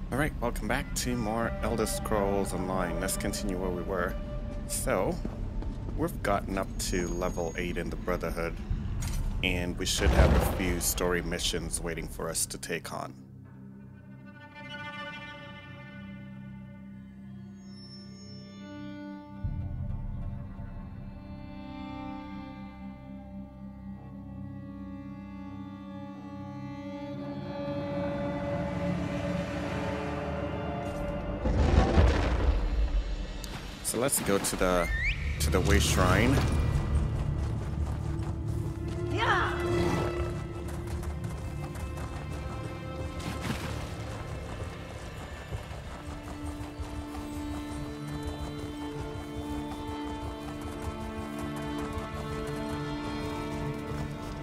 Alright, welcome back to more Elder Scrolls Online. Let's continue where we were. So, we've gotten up to level 8 in the Brotherhood, and we should have a few story missions waiting for us to take on. So let's go to the Way Shrine. Yeah.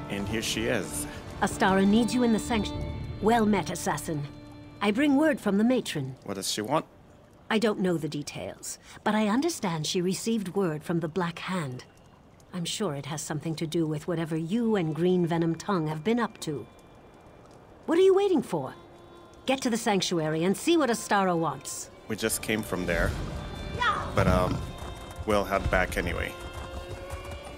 And here she is. Astara needs you in the sanctuary. Well met, assassin. I bring word from the matron. What does she want? I don't know the details, but I understand she received word from the Black Hand. I'm sure it has something to do with whatever you and Green Venom Tongue have been up to. What are you waiting for? Get to the sanctuary and see what Astara wants. We just came from there, but we'll head back anyway.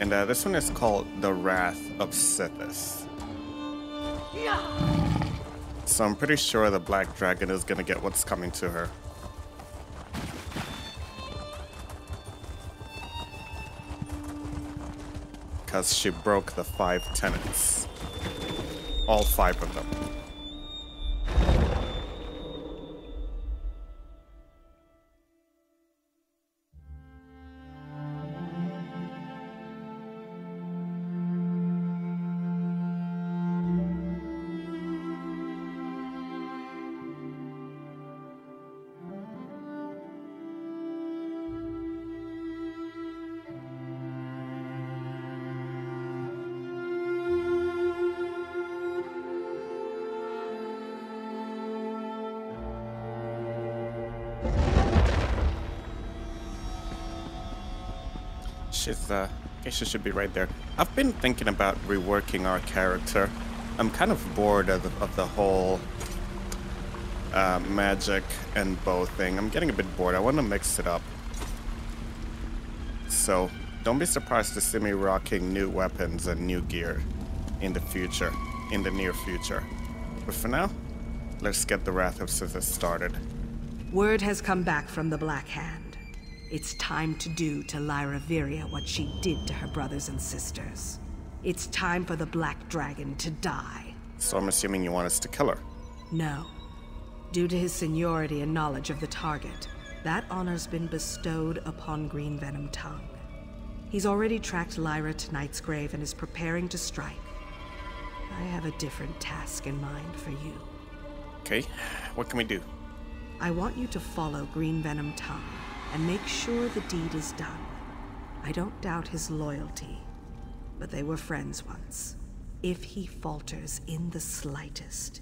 And this one is called The Wrath of Sithis. So I'm pretty sure the Black Dragon is gonna get what's coming to her. Because she broke the 5 tenets. All 5 of them. I guess she should be right there. I've been thinking about reworking our character. I'm kind of bored of the whole magic and bow thing. I'm getting a bit bored. I want to mix it up. So don't be surprised to see me rocking new weapons and new gear in the future, in the near future. But for now, let's get the Wrath of Sithis started. Word has come back from the Black Hand. It's time to do to Lyra Viria what she did to her brothers and sisters. It's time for the Black Dragon to die. So I'm assuming you want us to kill her? No. Due to his seniority and knowledge of the target, that honor's been bestowed upon Green Venom Tongue. He's already tracked Lyra to KnighstGrave and is preparing to strike. I have a different task in mind for you. Okay, what can we do? I want you to follow Green Venom Tongue and make sure the deed is done. I don't doubt his loyalty, but they were friends once. If he falters in the slightest,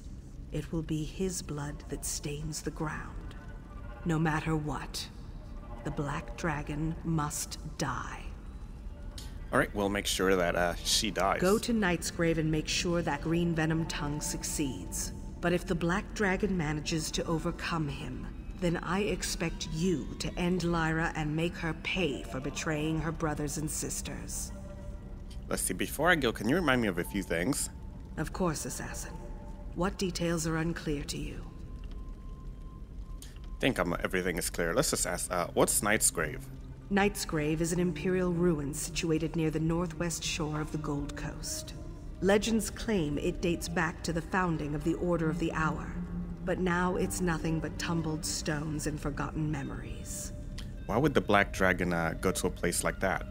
it will be his blood that stains the ground. No matter what, the Black Dragon must die. Alright, we'll make sure that she dies. Go to KnightsGrave and make sure that Green Venom Tongue succeeds. But if the Black Dragon manages to overcome him, then I expect you to end Lyra and make her pay for betraying her brothers and sisters. Let's see, before I go, can you remind me of a few things? Of course, Assassin. What details are unclear to you? I think everything is clear. Let's just ask, what's KnightsGrave? KnightsGrave is an imperial ruin situated near the northwest shore of the Gold Coast. Legends claim it dates back to the founding of the Order of the Hour, but now it's nothing but tumbled stones and forgotten memories. Why would the Black Dragon go to a place like that?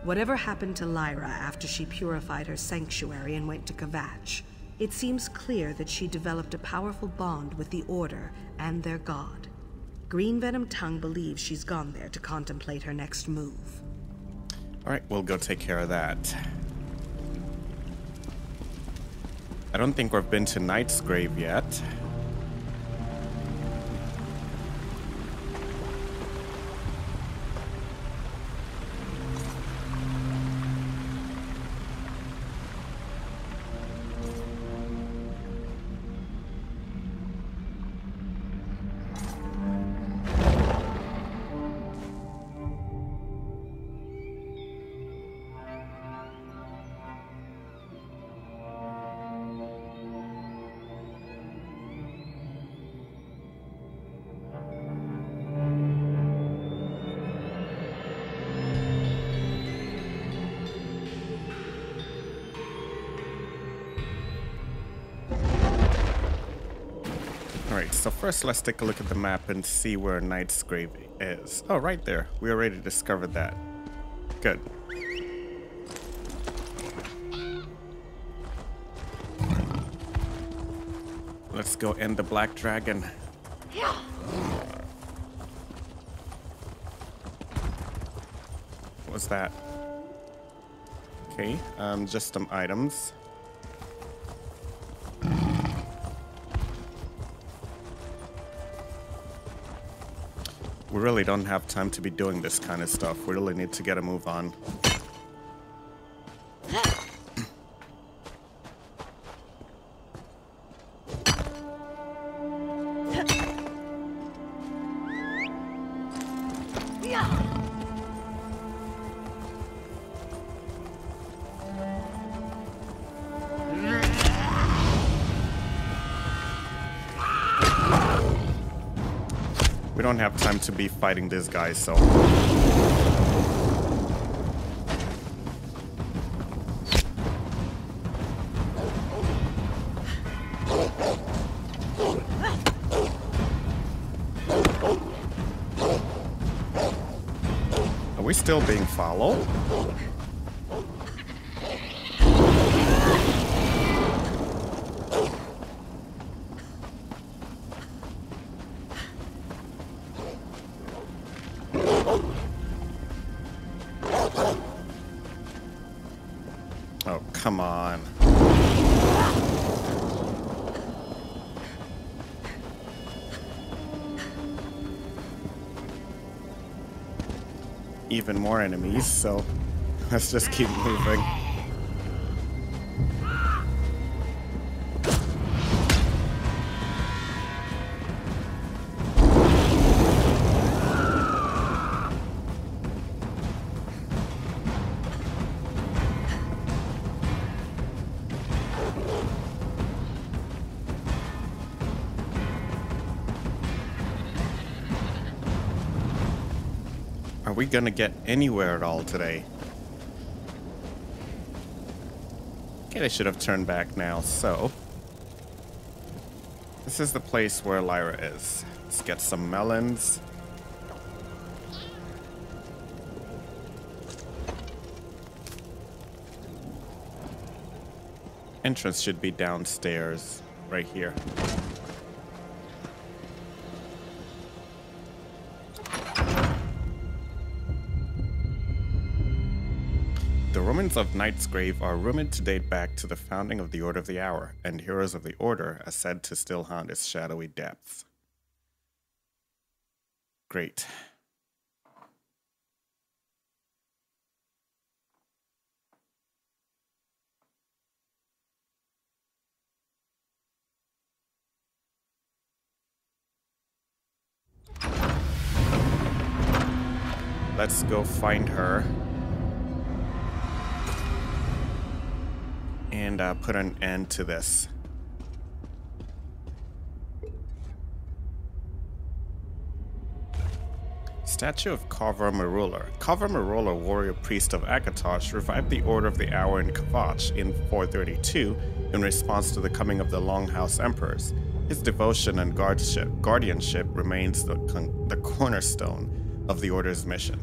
Whatever happened to Lyra after she purified her sanctuary and went to Kvatch, it seems clear that she developed a powerful bond with the Order and their god. Green Venom Tongue believes she's gone there to contemplate her next move. Alright, we'll go take care of that. I don't think we've been to KnightsGrave yet. Alright, so first let's take a look at the map and see where KnighstGrave is. Oh, right there. We already discovered that. Good. Let's go end the Black Dragon. What was that? Okay, just some items. We really don't have time to be doing this kind of stuff. We really need to get a move on. We don't have time to be fighting this guy, so... Are we still being followed? Oh, come on. Even more enemies, so let's just keep moving. Are we gonna get anywhere at all today? Okay, they should have turned back now, so... This is the place where Lyra is. Let's get some melons. Entrance should be downstairs, right here. The ruins of KnighstGrave are rumored to date back to the founding of the Order of the Hour, and heroes of the Order are said to still haunt its shadowy depths. Great. Let's go find her. And put an end to this. Statue of Carver Marula. Carver Marula, warrior priest of Akatosh, revived the Order of the Hour in Kvatch in 432 in response to the coming of the Longhouse Emperors. His devotion and guardianship remains the cornerstone of the Order's mission.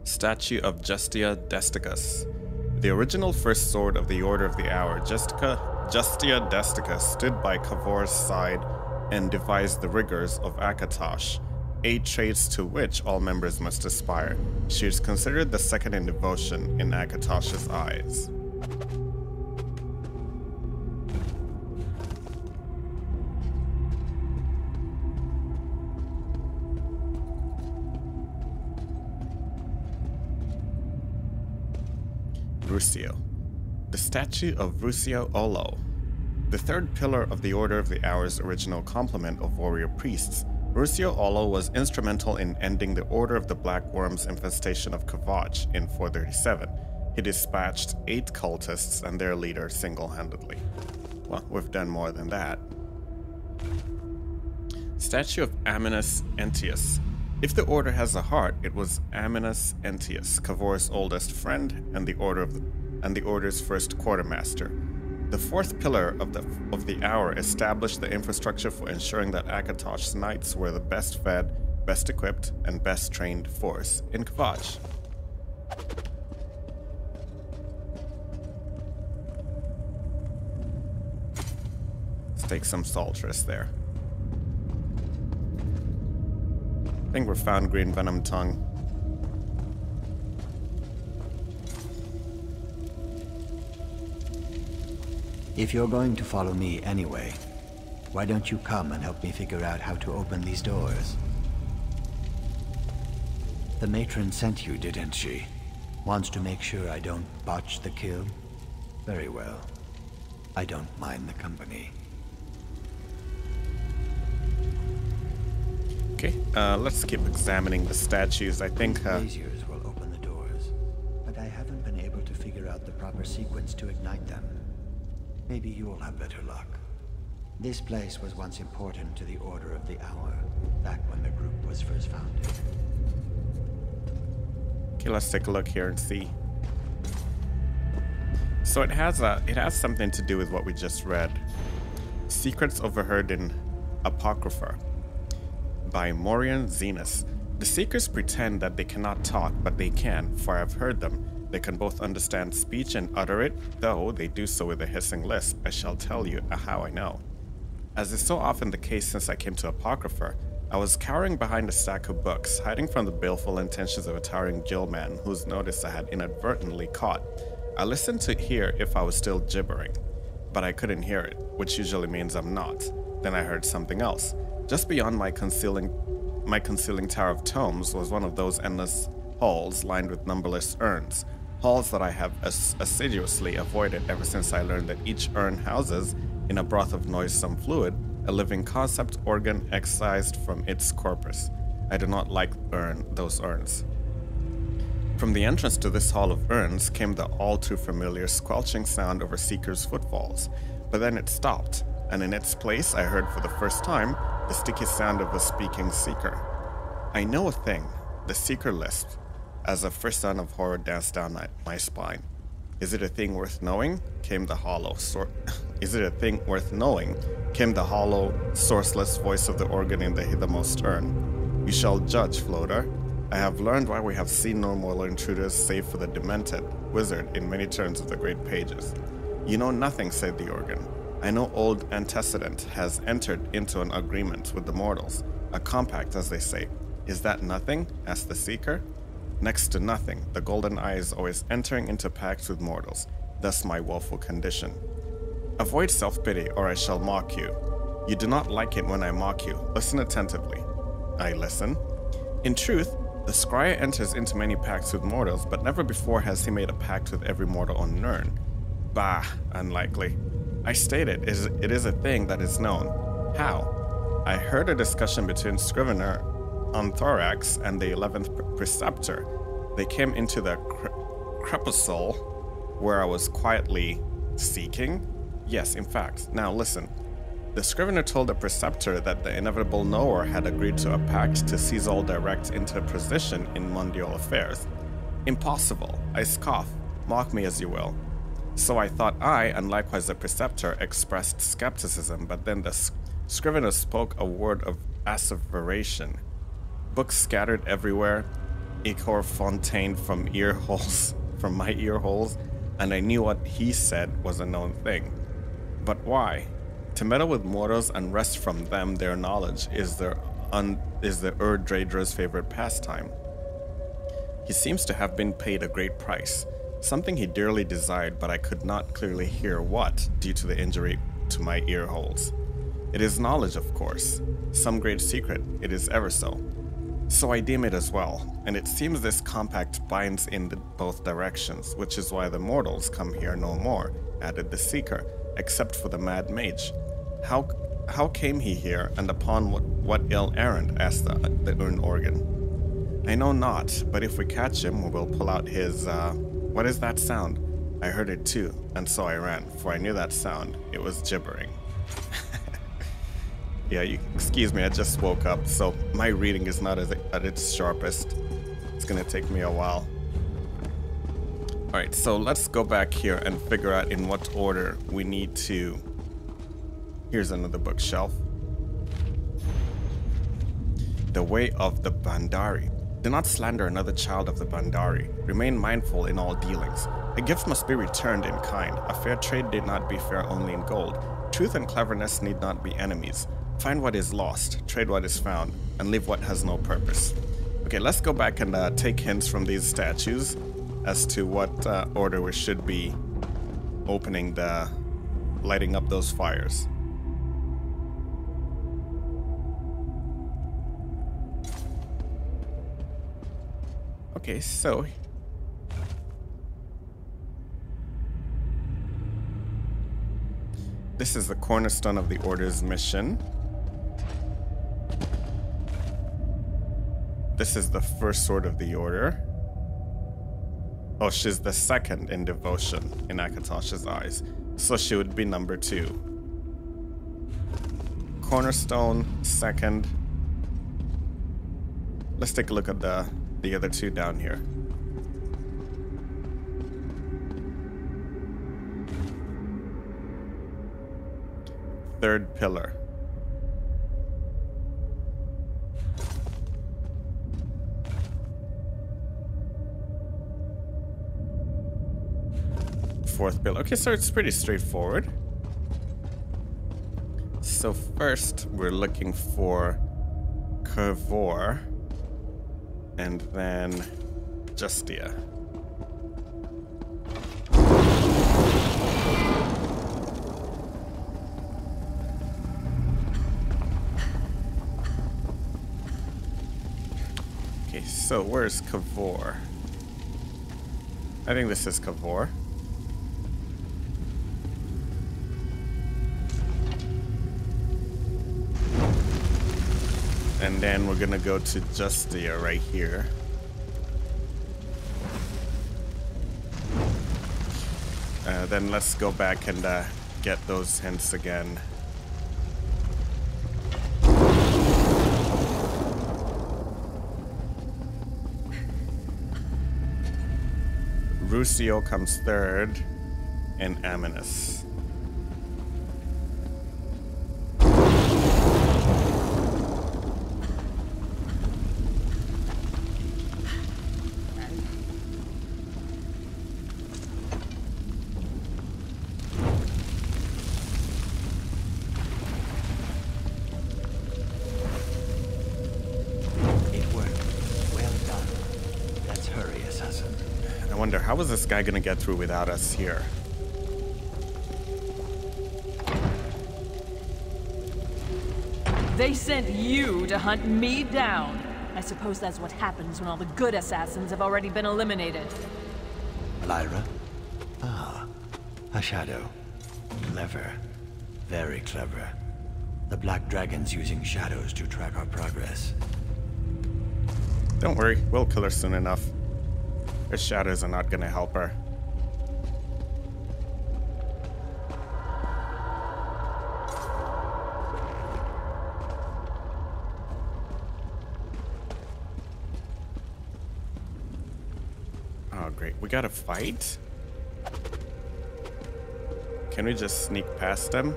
Statue of Justia Desticus. The original first sword of the Order of the Hour, Justia Desticus, stood by Kavor's side and devised the rigors of Akatosh, 8 traits to which all members must aspire. She is considered the second in devotion in Akatosh's eyes. Rusio. The statue of Rusio Olo. The third pillar of the Order of the Hour's original complement of warrior priests, Rusio Olo was instrumental in ending the Order of the Black Worm's infestation of Kvatch in 437. He dispatched 8 cultists and their leader single-handedly. Well, we've done more than that. Statue of Aminus Entius. If the Order has a heart, it was Aminus Entius, Kavor's oldest friend and the and the Order's first quartermaster. The fourth pillar of the hour established the infrastructure for ensuring that Akatosh's knights were the best fed, best equipped, and best trained force in Kvatch. Let's take some Saltress there. I think we found Green Venom Tongue. If you're going to follow me anyway, why don't you come and help me figure out how to open these doors? The matron sent you, didn't she? Wants to make sure I don't botch the kill? Very well. I don't mind the company. Okay, let's keep examining the statues. I think Braziers will open the doors, but I haven't been able to figure out the proper sequence to ignite them. Maybe you'll have better luck. This place was once important to the Order of the Hour, back when the group was first founded. Okay, let's take a look here and see. So it has something to do with what we just read. Secrets Overheard in Apocrypha by Morian Zenus. The Seekers pretend that they cannot talk, but they can, for I've heard them. They can both understand speech and utter it, though they do so with a hissing lisp. I shall tell you how I know. As is so often the case since I came to Apocrypha, I was cowering behind a stack of books, hiding from the baleful intentions of a towering Jillman whose notice I had inadvertently caught. I listened to hear if I was still gibbering, but I couldn't hear it, which usually means I'm not. Then I heard something else. Just beyond my concealing tower of tomes was one of those endless halls lined with numberless urns. Halls that I have assiduously avoided ever since I learned that each urn houses, in a broth of noisome fluid, a living concept organ excised from its corpus. I do not like those urns. From the entrance to this hall of urns came the all too familiar squelching sound of a seeker's footfalls, but then it stopped, and in its place I heard for the first time the sticky sound of a speaking seeker. I know a thing, the seeker lisped, as a first sound of horror danced down my spine. Is it a thing worth knowing? Came the hollow, sourceless voice of the organ in the hithermost urn. You shall judge, Floater. I have learned why we have seen no mortal intruders save for the demented wizard in many turns of the great pages. You know nothing, said the organ. I know old Antecedent has entered into an agreement with the mortals, a compact, as they say. Is that nothing? Asked the seeker. Next to nothing, the golden eye is always entering into pacts with mortals, thus my woeful condition. Avoid self-pity, or I shall mock you. You do not like it when I mock you. Listen attentively. I listen. In truth, the scryer enters into many pacts with mortals, but never before has he made a pact with every mortal on Nirn. Bah, unlikely. I state it is a thing that is known. How? I heard a discussion between Scrivener on Thorax and the 11th Preceptor. They came into the crepuscle where I was quietly seeking. Yes, in fact. Now listen. The Scrivener told the Preceptor that the inevitable knower had agreed to a pact to seize all direct interposition in mondial affairs. Impossible. I scoff. Mock me as you will. So I thought I, and likewise the Preceptor, expressed skepticism, but then the Scrivener spoke a word of asseveration. Books scattered everywhere, ichor fontained from my ear holes, and I knew what he said was a known thing. But why? To meddle with mortals and wrest from them their knowledge is the Ur-Draedra's favorite pastime. He seems to have been paid a great price, something he dearly desired, but I could not clearly hear what, due to the injury to my ear holes. It is knowledge, of course. Some great secret, it is ever so. So I deem it as well, and it seems this compact binds in both directions, which is why the mortals come here no more, added the Seeker, except for the Mad Mage. How came he here, and upon what ill errand? Asked the Urn Organ. I know not, but if we catch him, we will pull out his, what is that sound? I heard it too, and so I ran, for I knew that sound. It was gibbering. Yeah, excuse me, I just woke up, so my reading is not at its sharpest. It's gonna take me a while. Alright, so let's go back here and figure out in what order we need to... Here's another bookshelf. The Way of the Bandari. Do not slander another child of the Bandari. Remain mindful in all dealings. A gift must be returned in kind. A fair trade need not be fair only in gold. Truth and cleverness need not be enemies. Find what is lost, trade what is found, and leave what has no purpose. Okay, let's go back and take hints from these statues as to what order we should be opening lighting up those fires. Okay, so this is the cornerstone of the Order's mission. This is the first sword of the Order. Oh, she's the second in devotion in Akatosh's eyes. So she would be number 2. Cornerstone, second. Let's take a look at the other 2 down here. Third pillar. Fourth pillar. Okay, so it's pretty straightforward. So first we're looking for Curvor and then Justia. Okay, so where's Cavor? I think this is Cavor. And then we're gonna go to Justia right here. Then let's go back and get those hints again. Rusio comes third, and Aminus. How is this guy gonna get through without us here? They sent you to hunt me down. I suppose that's what happens when all the good assassins have already been eliminated. Lyra? Ah, a shadow. Clever. Very clever. The Black Dragon's using shadows to track our progress. Don't worry, we'll kill her soon enough. Her shadows are not gonna help her. Oh, great. We gotta fight? Can we just sneak past them?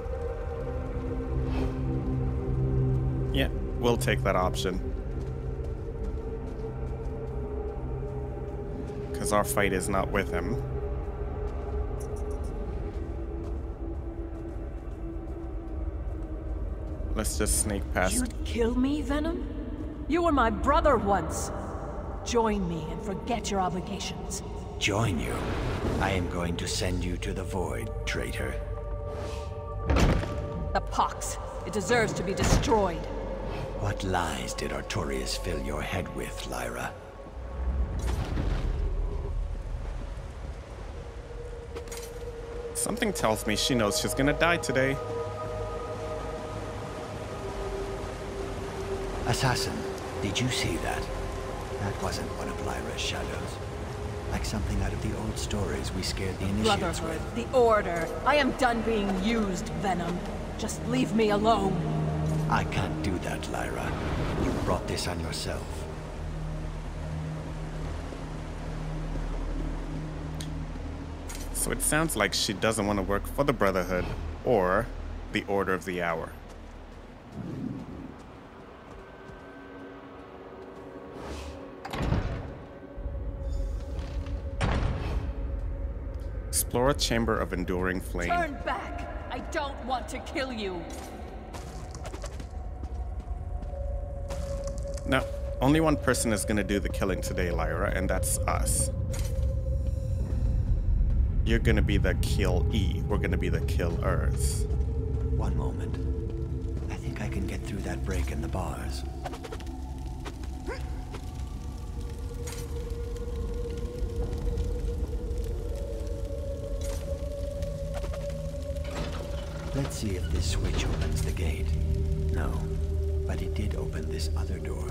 Yeah, we'll take that option. Because our fight is not with him. Let's just sneak past. You'd kill me, Venom? You were my brother once. Join me and forget your obligations. Join you? I am going to send you to the Void, traitor. The pox. It deserves to be destroyed. What lies did Artorias fill your head with, Lyra? Something tells me she knows she's gonna die today. Assassin, did you see that? That wasn't one of Lyra's shadows. Like something out of the old stories we scared the initiates Brotherhood, with. the Order. I am done being used, Venom. Just leave me alone. I can't do that, Lyra. You brought this on yourself. So it sounds like she doesn't want to work for the Brotherhood or the Order of the Hour. Explore a chamber of enduring flame. Turn back! I don't want to kill you! No, only one person is gonna do the killing today, Lyra, and that's us. You're gonna be the kill-E, we're gonna be the killers. One moment. I think I can get through that break in the bars. Let's see if this switch opens the gate. No, but it did open this other door.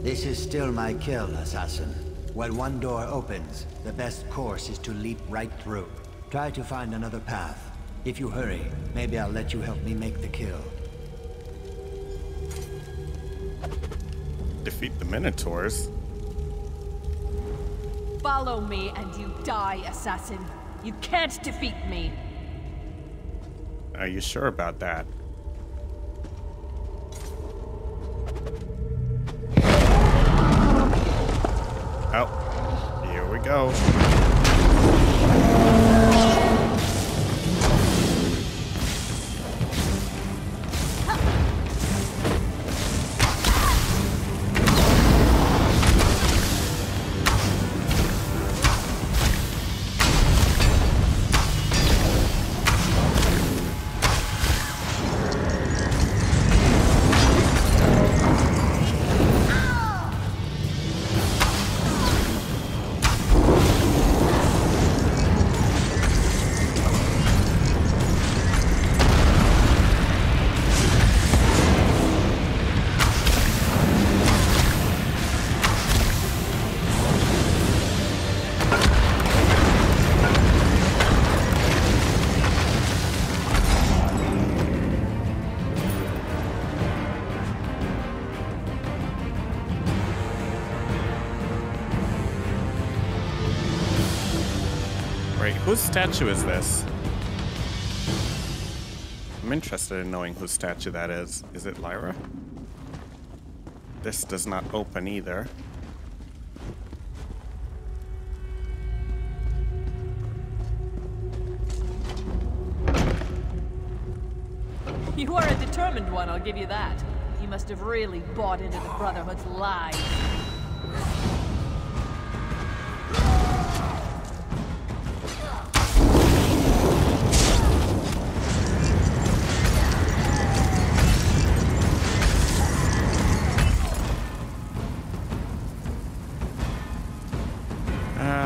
This is still my kill, assassin. When one door opens, the best course is to leap right through. Try to find another path. If you hurry, maybe I'll let you help me make the kill. Defeat the Minotaurs? Follow me and you die, assassin. You can't defeat me. Are you sure about that? Oh, here we go. Whose statue is this? I'm interested in knowing whose statue that is. Is it Lyra? This does not open either. You are a determined one, I'll give you that. You must have really bought into the Brotherhood's lies.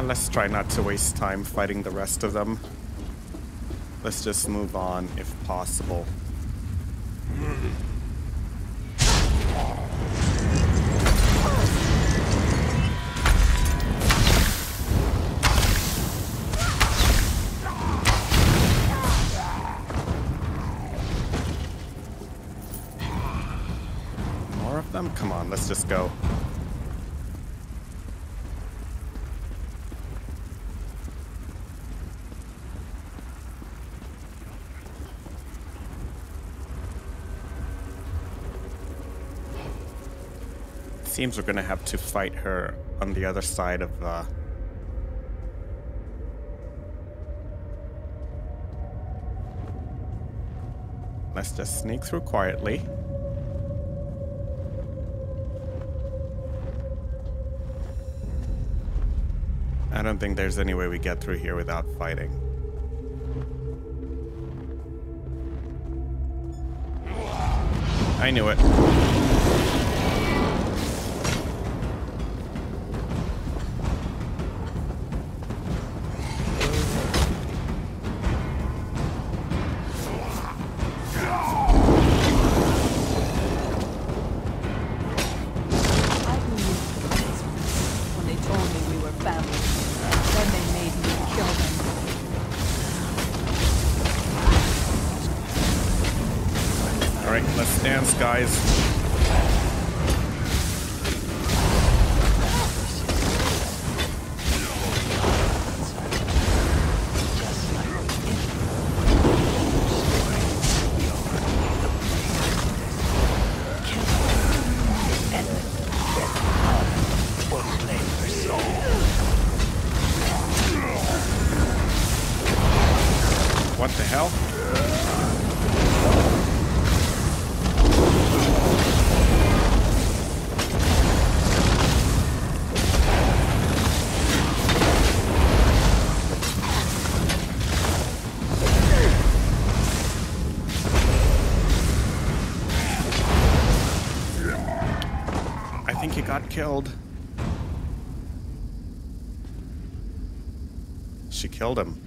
Let's try not to waste time fighting the rest of them. Let's just move on if possible. More of them? Come on, let's just go. Seems we're gonna have to fight her on the other side of Let's just sneak through quietly. I don't think there's any way we get through here without fighting. I knew it. Let's dance, guys. What the hell? I think he got killed. She killed him.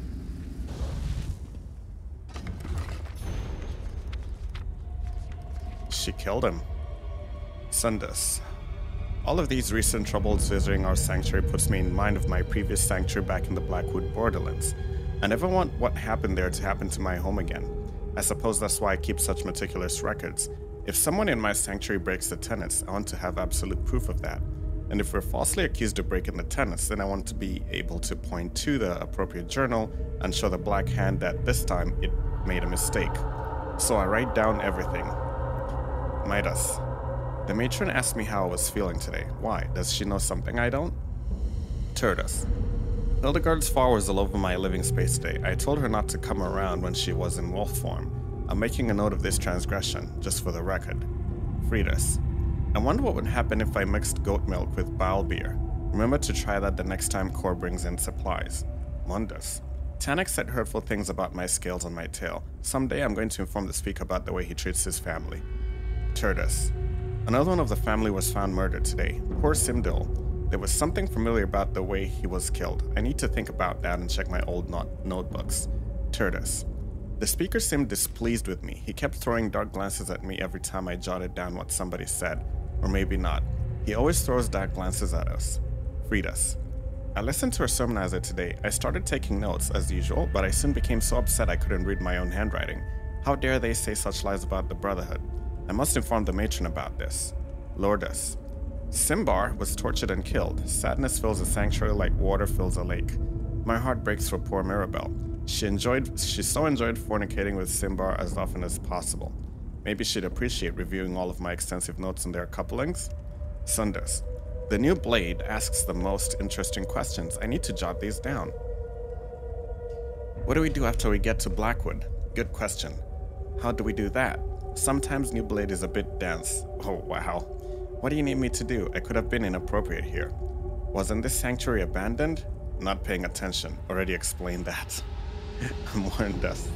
She killed him. Sundus. All of these recent troubles visiting our sanctuary puts me in mind of my previous sanctuary back in the Blackwood borderlands. I never want what happened there to happen to my home again. I suppose that's why I keep such meticulous records. If someone in my sanctuary breaks the tenets, I want to have absolute proof of that. And if we're falsely accused of breaking the tenets, then I want to be able to point to the appropriate journal and show the Black Hand that this time it made a mistake. So I write down everything. Midas. The matron asked me how I was feeling today. Why? Does she know something I don't? Turdus. Hildegard's fall was all over my living space today. I told her not to come around when she was in wolf form. I'm making a note of this transgression, just for the record. Fridus. I wonder what would happen if I mixed goat milk with bile beer. Remember to try that the next time Core brings in supplies. Mundus. Tanek said hurtful things about my scales on my tail. Someday I'm going to inform the speaker about the way he treats his family. Turdus. Another one of the family was found murdered today. Poor Simdil. There was something familiar about the way he was killed. I need to think about that and check my old notebooks. Turdus. The speaker seemed displeased with me. He kept throwing dark glances at me every time I jotted down what somebody said. Or maybe not. He always throws dark glances at us. Fridus. I listened to her sermonizer today. I started taking notes, as usual, but I soon became so upset I couldn't read my own handwriting. How dare they say such lies about the Brotherhood? I must inform the matron about this. Lordus. Simbar was tortured and killed. Sadness fills a sanctuary like water fills a lake. My heart breaks for poor Mirabelle. She so enjoyed fornicating with Simbar as often as possible. Maybe she'd appreciate reviewing all of my extensive notes on their couplings. Sundus. The new blade asks the most interesting questions. I need to jot these down. What do we do after we get to Blackwood? Good question. How do we do that? Sometimes new blade is a bit dense. Oh, wow. What do you need me to do? I could have been inappropriate here. Wasn't this sanctuary abandoned? Not paying attention. Already explained that. Mundus.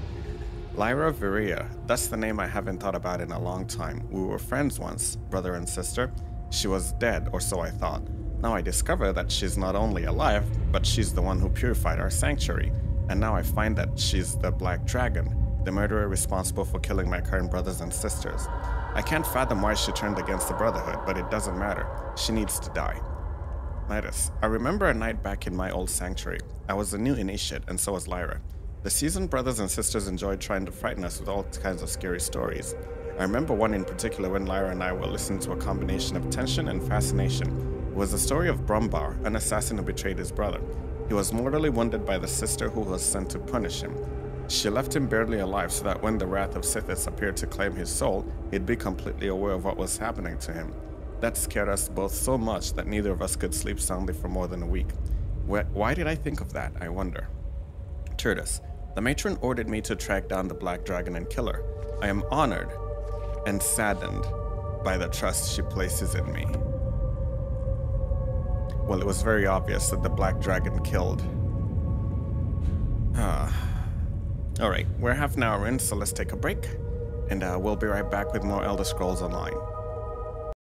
Lyra Viria, that's the name I haven't thought about in a long time. We were friends once, brother and sister. She was dead, or so I thought. Now I discover that she's not only alive, but she's the one who purified our sanctuary. And now I find that she's the Black Dragon, the murderer responsible for killing my current brothers and sisters. I can't fathom why she turned against the Brotherhood, but it doesn't matter. She needs to die. Midas. I remember a night back in my old sanctuary. I was a new initiate, and so was Lyra. The seasoned brothers and sisters enjoyed trying to frighten us with all kinds of scary stories. I remember one in particular when Lyra and I were listening to a combination of tension and fascination. It was the story of Brumbar, an assassin who betrayed his brother. He was mortally wounded by the sister who was sent to punish him. She left him barely alive so that when the wrath of Sithis appeared to claim his soul, he'd be completely aware of what was happening to him. That scared us both so much that neither of us could sleep soundly for more than a week. Why did I think of that, I wonder? Turdus. The matron ordered me to track down the Black Dragon and kill her. I am honored and saddened by the trust she places in me. Well, it was very obvious that the Black Dragon killed. Alright, we're half an hour in, so let's take a break. And we'll be right back with more Elder Scrolls Online.